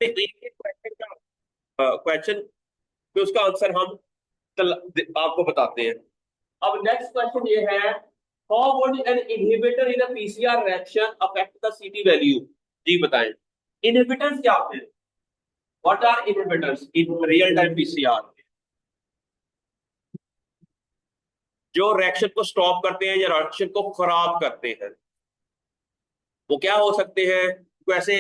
Question का question पे उसका आंसर हम आपको बताते हैं। अब नेक्स्ट क्वेश्चन ये है, how would an inhibitor in a PCR reaction affect the CT value? जी बताएं, इनहिबिटर्स क्या होते हैं? What are inhibitors in real time PCR? जो रिएक्शन को स्टॉप करते हैं या रिएक्शन को खराब करते हैं। वो क्या हो सकते हैं? कोई ऐसे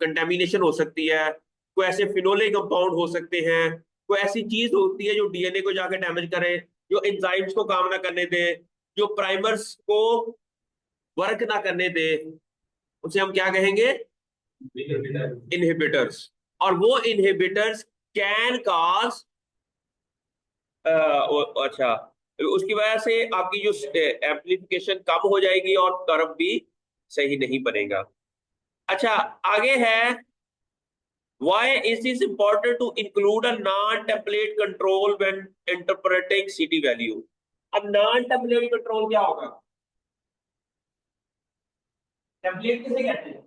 कंटेमिनेशन हो सकती है, कोई ऐसे फिनोलिक कंपाउंड हो सकते हैं, कोई ऐसी चीज होती है जो डीएनए को जाके डैमेज करे, जो एंजाइम्स को काम ना करने दे, जो प्राइमर्स को वर्क ना करने दे, उसे हम क्या कहेंगे? इनहिबिटर्स। और वो इनहिबिटर्स कैन काज, अच्छा, उसकी वजह से आपकी जो एम्प्लीफिकेशन कम हो जाएगी और कर्व भी सही नहीं बनेगा। अच्छा, आगे है, why is this important to include a non-template control when interpreting CT value? अब non-template control क्या होगा? टेम्पलेट किसे कहते हैं?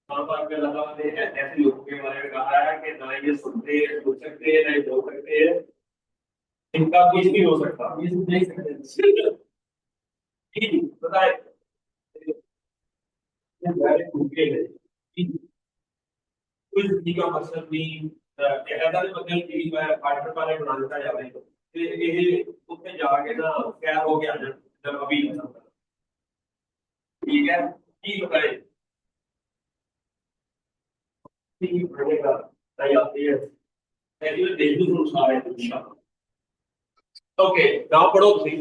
वहां पर पे लगा हमने ऐसे लोगों के बारे में कहा है कि ना ये सुनते हैं, बोल सकते हैं, ना ये बोल सकते हैं, इनका कुछ नहीं हो सकता, ये सब देख सकते हैं। जी बताए, भूखे हैं, कुछ भी का मकसद नहीं। ऐसा नहीं मतलब कि मैं पार्टनर वाले बना देता जा रही हूँ, ये उसमें जाके ना क्या हो गया जब अभी ठीक है, ठीक बताए, ठीक बढ़ेगा, सही आती है, पहले देख लो सारे इंशाल्लाह। ओके, नाउ पढ़ो थ्री।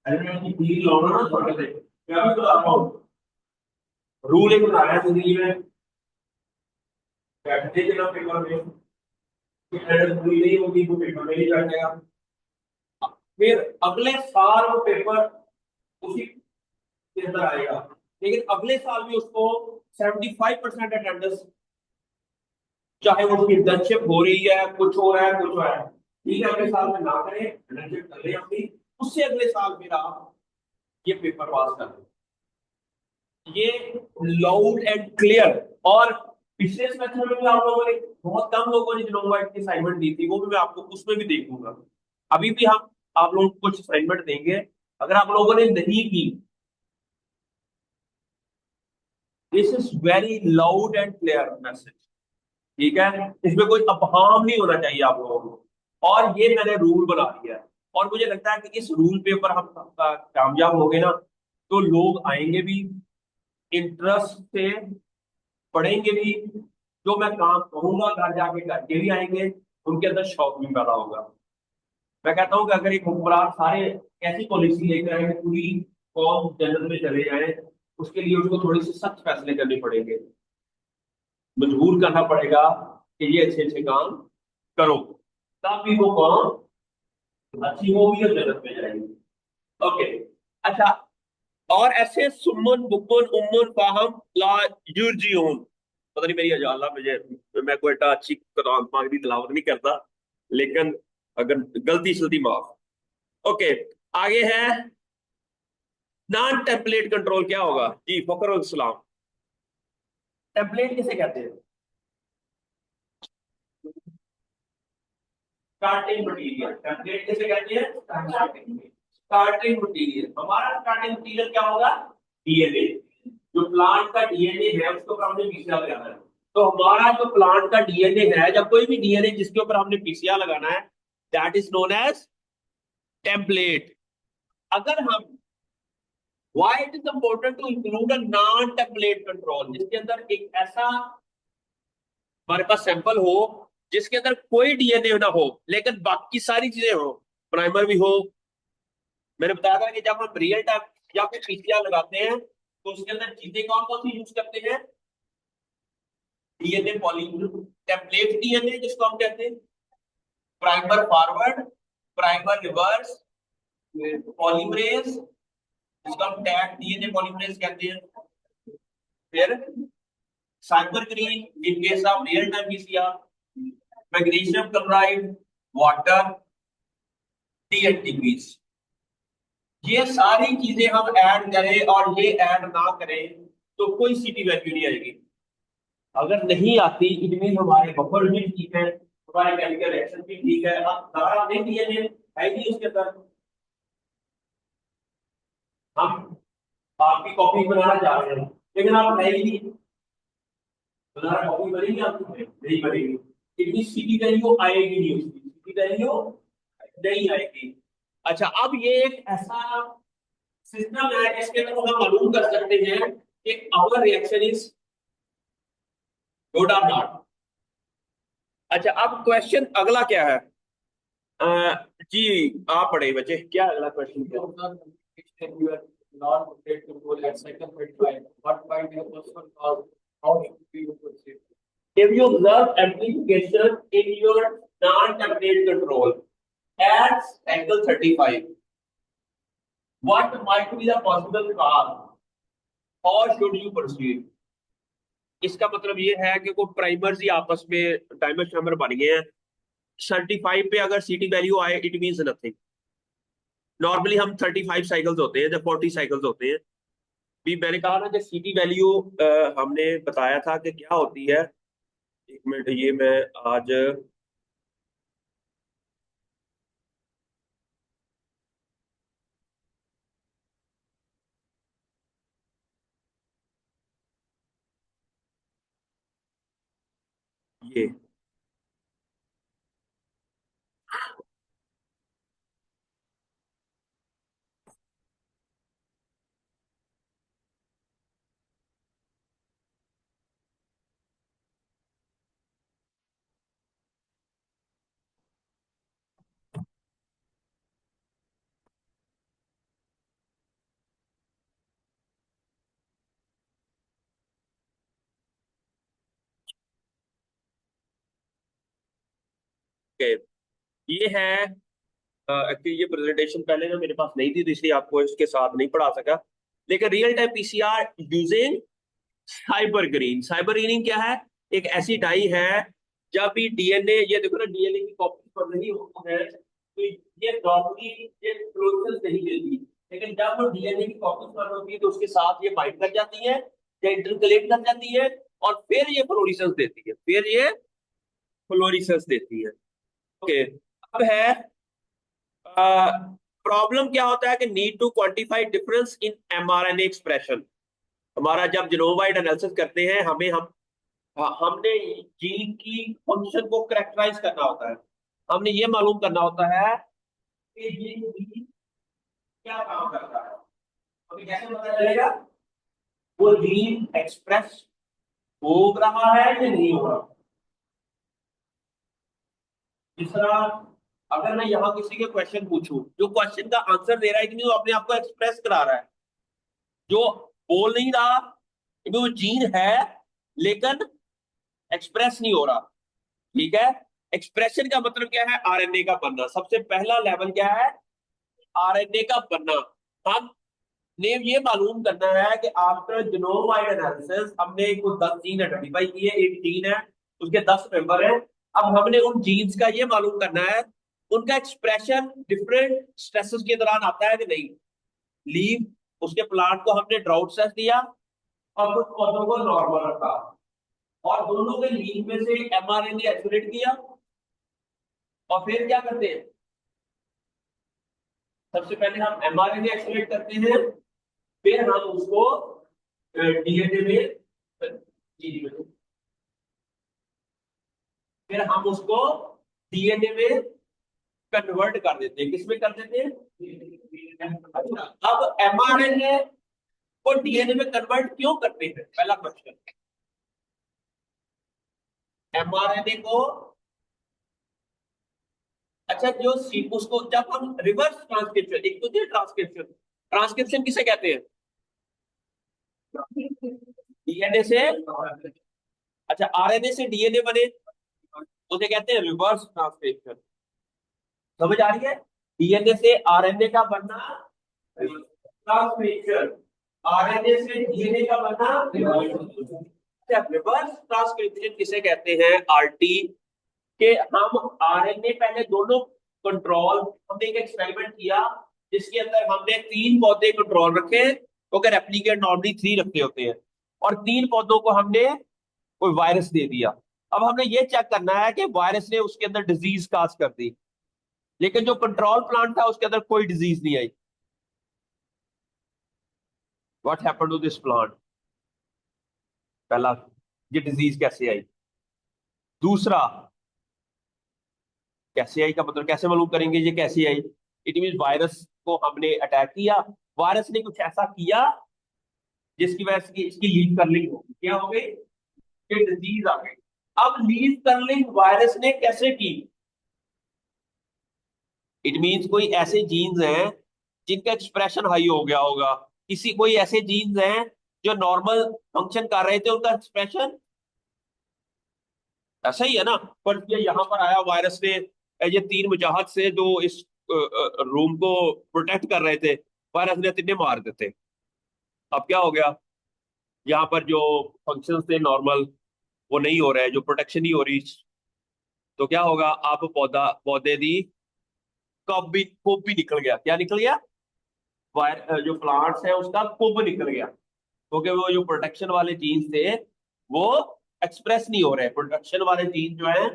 अरे मैं अपनी पीली लाऊंगा ना छोटे से, मैं भी बता रहा हूँ, रूल एक बनाया जिंदगी में, बैठने के ना पेपर में कि एरर पूरी नहीं होगी वो पेपर में नहीं बैठेगा, फिर अगले साल वो पेपर उसी के अंदर आएगा, लेकिन अगले साल भी उसको 75% अटेंडेंस, चाहे वो उसकी इंटर्नशिप हो रही है, कुछ हो रहा है, कुछ हो रहा है, ठीक है, अगले साल में ना करें, इंटर्नशिप कर ले अपनी, उससे अगले साल फिर आप ये पेपर पास कर दें। ये लाउड एंड क्लियर। और पिछले सेमेस्टर में भी आप लोगों ने, बहुत कम लोगों ने जिन्होंने की असाइनमेंट दी थी, वो भी मैं आपको उसमें भी देखूंगा। अभी भी हम आप लोगों को कुछ असाइनमेंट देंगे, अगर आप लोगों ने नहीं की, this is very loud and clear message, ठीक है, इसमें कोई अपहाम नहीं होना चाहिए आप लोगों को। और ये मैंने रूल बना दिया है, और मुझे लगता है कि इस रूल पे ऊपर हम कामयाब हो गए ना, तो लोग आएंगे भी, इंटरेस्ट से पढ़ेंगे भी, जो मैं काम कहूंगा घर जाके करके भी आएंगे, उनके अंदर शौक भी पैदा होगा। मैं कहता हूँ कि अगर एक हुक्मरान सारे ऐसी पॉलिसी लेकर आए कि पूरी कौम जन्नत में चले जाए, उसके लिए उसको थोड़ी सी सख्त फैसले करने पड़ेंगे, मजबूर करना पड़ेगा कि ये अच्छे अच्छे काम करो, तब भी वो कौम अच्छी होगी और जन्नत में जाएगी। ओके, अच्छा, और ऐसे सुमन बुकन उम्मन फाहम ला युरजियून, पता नहीं मेरी अल्लाह मुझे, मैं कोई इतना अच्छी कुरान पाक की तिलावत नहीं करता, लेकिन अगर गलती सलती माफ। ओके, आगे है, नॉन टेम्पलेट कंट्रोल क्या होगा? जी फखरुल इस्लाम, टेम्पलेट किसे कहते हैं? स्टार्टिंग मटेरियल, टेम्पलेट किसे कहते हैं? Starting material. हमारा स्टार्टिंग मटेरियल क्या होगा? डीएनए। जो प्लांट का डीएनए है उसके ऊपर हमने पीसीआर लगाना है, तो हमारा जो प्लांट का डीएनए है, जब कोई भी डीएनए जिसके ऊपर हमने पीसीआर लगाना है, that is known as template. अगर हम, why it is important to include a non template control, जिसके अंदर एक ऐसा हमारे पास सैंपल हो जिसके अंदर कोई डीएनए ना हो लेकिन बाकी सारी चीजें हो, प्राइमर भी हो। मैंने बताया था कि जब हम रियल टाइम या फिर पीसीआर लगाते हैं, तो उसके अंदर चीजें कौन कौन सी यूज करते हैं? डीएनए पॉलीमर, टेम्पलेट डीएनए जिसको हम कहते हैं, primer forward, primer reverse, polymerase जिसको हम टैग डीएनए पॉलीमरेज कहते हैं, फिर SYBR green in case of real time PCR, magnesium chloride, water, dNTPs. ये सारी चीजें हम ऐड करें और ये ऐड ना करें तो कोई सीटी वैल्यू नहीं आएगी। अगर नहीं आती इट मीन हमारे बफर भी ठीक है, हमारे केमिकल रिएक्शन भी ठीक है, अब सारा नहीं डीएनए है नहीं उसके अंदर। हम आपकी कॉपी बनाना चाह रहे हैं लेकिन आप है ही नहीं, बनाना कॉपी बनेगी आपकी नहीं बनेगी, इतनी सीटी वैल्यू आएगी नहीं, उसकी सीटी वैल्यू नहीं आएगी। अच्छा, अब ये एक ऐसा सिस्टम है जिसके थ्रू हम मालूम कर सकते हैं कि आवर रिएक्शन इज गुड और नॉट। अच्छा, अब क्वेश्चन अगला क्या है? अ, जी, आप पढ़े बच्चे, क्या अगला क्वेश्चन क्या है? If you observe amplification in your non-template control at cycle 35, what might be the possible cause? Or should you proceed? इसका मतलब ये है कि कोई प्राइमर्स ही आपस में डायमंड शैमर बन गए हैं। 35 पे अगर सीटी वैल्यू आए इट मींस नथिंग। नॉर्मली हम 35 साइकिल्स होते हैं जब 40 साइकिल्स होते हैं। भी मैंने कहा ना कि सीटी वैल्यू हमने बताया था कि क्या होती है। एक मिनट, ये मैं आज ये के ये है। एक्चुअली ये प्रेजेंटेशन पहले ना मेरे पास नहीं थी तो इसलिए आपको इसके साथ नहीं पढ़ा सका। लेकिन real time PCR using cyber green. Cyber green क्या है? एक ऐसी डाई है, जब भी डीएनए, ये देखो ना डीएनए की कॉपी पर नहीं होती है तो ये नॉर्मली ये फ्लोरेसेंस नहीं देती, लेकिन जब वो डीएनए की कॉपी पर होती है तो उसके साथ ये बाइंड कर जाती है या इंटरकलेट कर जाती है और फिर ये फ्लोरेसेंस देती है, फिर ये फ्लोरेसेंस देती है। ओके, अब है प्रॉब्लम क्या होता है कि need to quantify difference in mRNA expression. हमारा जब जीनोम वाइड एनालिसिस करते हैं हमने जीन की फंक्शन को करेक्टराइज करना होता है। हमने ये मालूम करना होता है कि ये जीन क्या काम करता है। हमें कैसे पता चलेगा वो जीन एक्सप्रेस हो रहा है या नहीं हो रहा? जिस तरह अगर मैं यहाँ किसी के क्वेश्चन पूछूं, जो क्वेश्चन का आंसर दे रहा है कि नहीं, वो अपने आप को एक्सप्रेस करा रहा है। जो बोल नहीं रहा क्योंकि वो जीन है लेकिन एक्सप्रेस नहीं हो रहा। ठीक है, एक्सप्रेशन का मतलब क्या है? आरएनए का बनना। सबसे पहला लेवल क्या है? आरएनए का बनना। हमने ये मालूम करना है कि आफ्टर जीनोम वाइड एनालिसिस हमने कुछ 10 जीन आइडेंटिफाई किए, एक जीन है उसके 10 मेंबर हैं। अब हमने उन जीन्स का ये मालूम करना है उनका एक्सप्रेशन डिफरेंट स्ट्रेसेस के दौरान आता है कि नहीं। लीव, उसके प्लांट को हमने ड्राउट स्ट्रेस दिया और कुछ पौधों को नॉर्मल रखा और दोनों के लीव में से एमआरएनए आइसोलेट किया। और फिर क्या करते हैं? सबसे पहले हम एमआरएनए आइसोलेट करते हैं, फिर हम उसको डीएनए में, जी जी बिल्कुल, फिर हम उसको डीएनए में कन्वर्ट कर देते हैं। किसमें कर देते हैं? अच्छा, अब एमआरएनए को डीएनए में कन्वर्ट क्यों करते हैं? पहला क्वेश्चन। एमआरएनए को, अच्छा, जो उसको जब हम रिवर्स ट्रांसक्रिप्शन, एक तो ट्रांसक्रिप्शन, ट्रांसक्रिप्शन किसे कहते हैं? डीएनए से, अच्छा, आरएनए से डीएनए बने उसे कहते हैं रिवर्स ट्रांसक्रिप्शन। समझ आ रही है? डीएनए से आरएनए का बनना ट्रांसक्रिप्शन, आरएनए से डीएनए का बनना रिवर्स ट्रांसक्रिप्शन किसे कहते हैं? आरटी। के हम आरएनए पहले दोनों कंट्रोल, हमने एक एक्सपेरिमेंट किया जिसके अंदर हमने 3 पौधे कंट्रोल रखे, क्योंकि रेप्लिकेट नॉर्मली 3 रखते होते हैं, और 3 पौधों को हमने कोई वायरस दे दिया। अब हमने ये चेक करना है कि वायरस ने उसके अंदर डिजीज काज कर दी, लेकिन जो कंट्रोल प्लांट था उसके अंदर कोई डिजीज नहीं आई। What happened to this plant? पहला, ये डिजीज कैसे आई? दूसरा, कैसे आई का मतलब कैसे मालूम करेंगे ये कैसे आई? इट मीन वायरस को हमने अटैक किया, वायरस ने कुछ ऐसा किया जिसकी वजह से इसकी लीफ कर्लिंग हो गई। क्या हो गई? ये डिजीज आ गई। अब लीफ कर्लिंग वायरस ने कैसे की? इट मींस कोई ऐसे जीन्स हैं जिनका एक्सप्रेशन हाई हो गया होगा, किसी कोई ऐसे जीन्स हैं जो नॉर्मल फंक्शन कर रहे थे, उनका एक्सप्रेशन ऐसा ही है ना। पर ये यहाँ पर आया वायरस ने, ये 3 मुजाहत से जो इस रूम को प्रोटेक्ट कर रहे थे, वायरस ने तिन्ने मार देते। अब क्या हो गया? यहाँ पर जो फंक्शंस थे नॉर्मल, वो नहीं हो रहे, जो प्रोटेक्शन नहीं हो रही, तो क्या होगा? आप पौधे दी कुब भी निकल गया। क्या निकल गया? वायर जो प्लांट्स है उसका कुब निकल गया, क्योंकि वो जो प्रोटेक्शन वाले जीन्स थे वो एक्सप्रेस नहीं हो रहे। प्रोटेक्शन वाले जीन जो है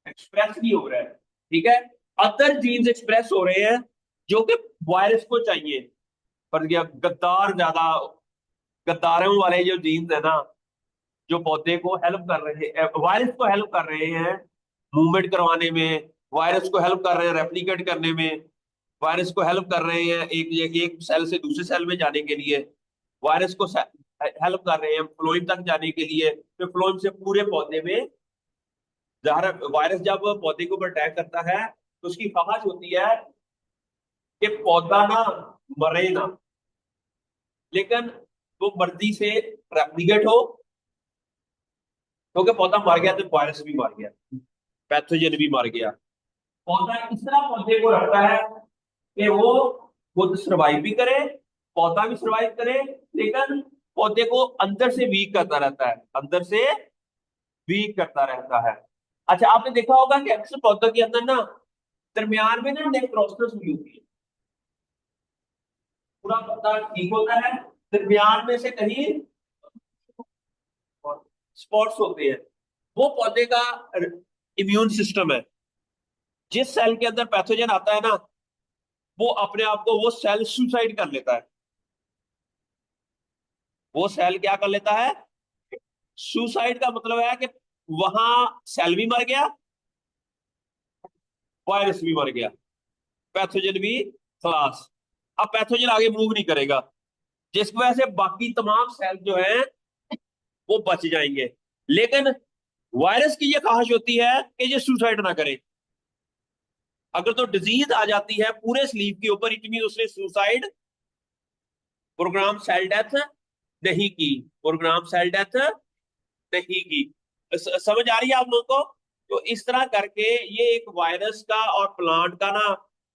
एक्सप्रेस नहीं हो रहे हैं, ठीक है। अदर जीन्स एक्सप्रेस हो रहे हैं जो कि वायरस को चाहिए। पर क्या गद्दारों वाले जो जीन्स है ना, जो पौधे को हेल्प कर रहे हैं, वायरस को हेल्प कर रहे हैं मूवमेंट करवाने में, वायरस को हेल्प कर रहे हैं रेप्लिकेट करने में, वायरस को हेल्प कर रहे हैं एक सेल से दूसरे सेल में जाने के लिए, वायरस को हेल्प कर रहे हैं फ्लोइम तक जाने के लिए, फिर फ्लोइम से पूरे पौधे में। जहर वायरस जब पौधे के ऊपर अटैक करता है तो उसकी ख्वाहिश होती है कि पौधा ना मरे ना, लेकिन वो मर्जी से रेप्लिकेट हो, क्योंकि पौधा मर गया तो वायरस भी मर गया, पैथोजन भी मर गया। पौधा इस तरह पौधे को रखता है कि वो खुद सरवाइव भी करे, पौधा भी सरवाइव करे, लेकिन पौधे को अंदर से वीक करता रहता है, अंदर से वीक करता रहता है। अच्छा, आपने देखा होगा कि अक्सर पौधों के अंदर ना दरमियान में ना नेक्रोसिस हुई होती है। पूरा पौधा ठीक होता है, दरमियान में से कहीं स्पॉट्स होते हैं। वो पौधे का इम्यून सिस्टम है। जिस सेल के अंदर पैथोजन आता है ना, वो अपने आप को वो सेल सुसाइड कर लेता है। वो सेल क्या कर लेता है? सुसाइड का मतलब है कि वहां सेल भी मर गया, वायरस भी मर गया, पैथोजन भी खलास। अब पैथोजन आगे मूव नहीं करेगा, जिसकी वजह से बाकी तमाम सेल जो हैं वो बच जाएंगे। लेकिन वायरस की ये ख्वाहिश होती है कि ये सुसाइड ना करे। अगर तो डिजीज आ जाती है पूरे स्लीप के ऊपर, इट मीन उसने सुसाइड प्रोग्राम सेल डेथ नहीं की, प्रोग्राम सेल डेथ नहीं की। समझ आ रही है आप लोगों को? तो इस तरह करके ये एक वायरस का और प्लांट का ना,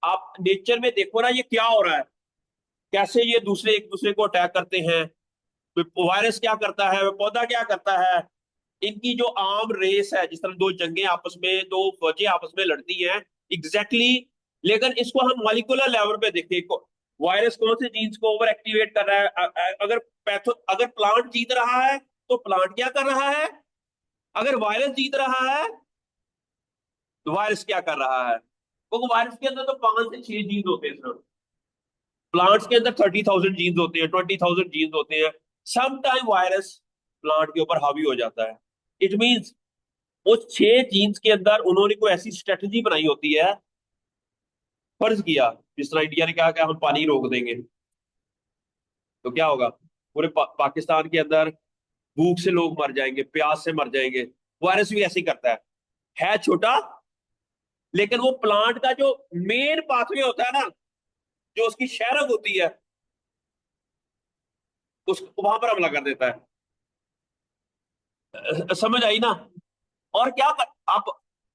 आप नेचर में देखो ना ये क्या हो रहा है, कैसे ये दूसरे एक दूसरे को अटैक करते हैं। वायरस क्या करता है, पौधा क्या करता है, इनकी जो आर्म रेस है, जिस तरह दो जंगें आपस में, दो फौजें आपस में लड़ती हैं, एग्जैक्टली exactly। लेकिन इसको हम मॉलिक्यूलर लेवल पे देखें, वायरस कौन से जीन्स को ओवर एक्टिवेट कर रहा है। अगर प्लांट जीत रहा है तो प्लांट क्या कर रहा है, अगर वायरस जीत रहा है तो वायरस क्या कर रहा है। क्योंकि वायरस के अंदर तो 5 से 6 जीन्स होते हैं सिर्फ, प्लांट्स के अंदर 30,000 जीन्स होते हैं, 20,000 जीन्स होते हैं। सम टाइम वायरस प्लांट के ऊपर हावी हो जाता है। इट मीन्स उस 6 जीन्स के अंदर उन्होंने कोई ऐसी स्ट्रेटजी बनाई होती है। फर्ज किया जिस तरह इंडिया ने कहा कि हम पानी रोक देंगे, तो क्या होगा? पूरे पाकिस्तान के अंदर भूख से लोग मर जाएंगे, प्यास से मर जाएंगे। वायरस भी ऐसे ही करता है छोटा, लेकिन वो प्लांट का जो मेन पाथवे होता है ना, जो उसकी शहरक होती है, उस वहां पर हमला कर देता है। समझ आई ना? और क्या आप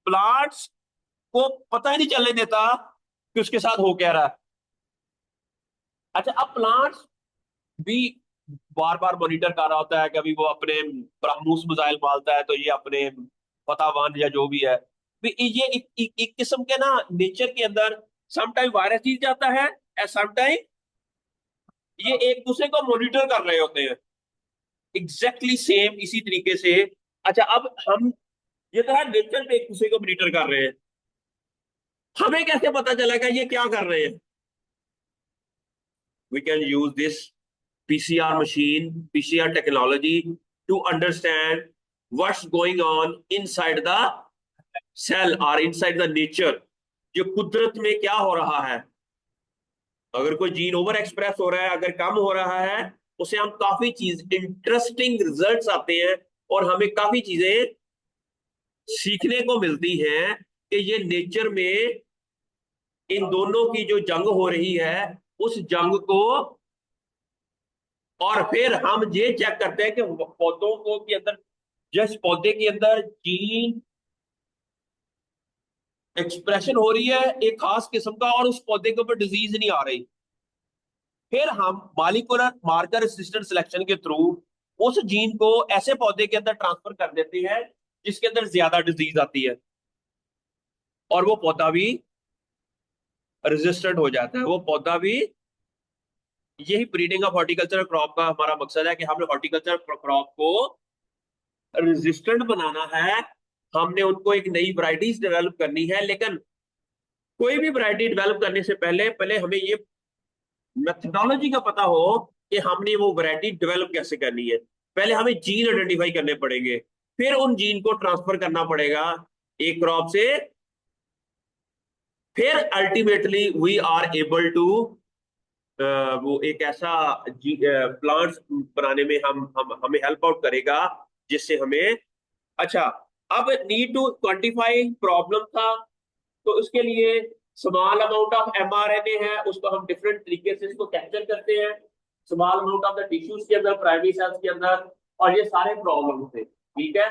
प्लांट्स को पता ही नहीं चलने देता कि उसके साथ हो क्या रहा है। अच्छा, अब प्लांट्स भी बार बार मॉनिटर कर रहा होता है, कभी वो अपने ब्रह्मोस मिसाइल मारता है तो ये अपने पतावान या जो भी है, भी ये एक किस्म के ना नेचर के अंदर समटाइम वायरस जीत जाता है एंड समटाइम ये एक दूसरे को मॉनिटर कर रहे होते हैं एग्जैक्टली सेम इसी तरीके से। अच्छा, अब हम ये तो है नेचर पे एक दूसरे को मॉनिटर कर रहे हैं, हमें कैसे पता चलेगा ये क्या कर रहे हैं? We can use this PCR machine, PCR technology to understand what's going on inside the cell or inside the nature, जो कुदरत में क्या हो रहा है। अगर कोई जीन ओवर एक्सप्रेस हो रहा है, अगर कम हो रहा है, उसे हम काफी चीज इंटरेस्टिंग रिजल्ट्स आते हैं और हमें काफी चीजें सीखने को मिलती हैं कि ये नेचर में इन दोनों की जो जंग हो रही है उस जंग को। और फिर हम ये चेक करते हैं कि पौधों को के अंदर, जिस पौधे के अंदर जीन एक्सप्रेशन हो रही है एक खास किस्म का और उस पौधे के ऊपर डिजीज नहीं आ रही, फिर हम मॉलिक्यूलर मार्कर असिस्टेंट सिलेक्शन के थ्रू उस जीन को ऐसे पौधे के अंदर ट्रांसफर कर देते हैं जिसके अंदर ज्यादा डिजीज आती है, और वो पौधा भी रेजिस्टेंट हो जाता है, वो पौधा भी। यही ब्रीडिंग ऑफ हॉर्टिकल्चर क्रॉप का हमारा मकसद है कि हमने हॉर्टिकल्चर क्रॉप को रेजिस्टेंट बनाना है। हमने उनको एक नई वैरायटीज डेवलप करनी है, लेकिन कोई भी वैरायटी डेवलप करने से पहले पहले हमें ये मेथडोलॉजी का पता हो कि हमने वो वैरायटी डेवलप कैसे करनी है। पहले हमें जीन आइडेंटिफाई करने पड़ेंगे, फिर उन जीन को ट्रांसफर करना पड़ेगा एक क्रॉप से, फिर ultimately we are able to वो एक ऐसा प्लांट्स बनाने में हम हमें हेल्प आउट करेगा जिससे हमें। अच्छा, अब नीड टू क्वांटिफाई प्रॉब्लम था, तो उसके लिए स्मॉल अमाउंट ऑफ mRNA है, उसको हम डिफरेंट तरीके से इसको कैप्चर करते हैं small amount of the tissues के अंदर, प्राइमरी सेल्स के अंदर, और ये सारे प्रॉब्लम थे। ठीक है,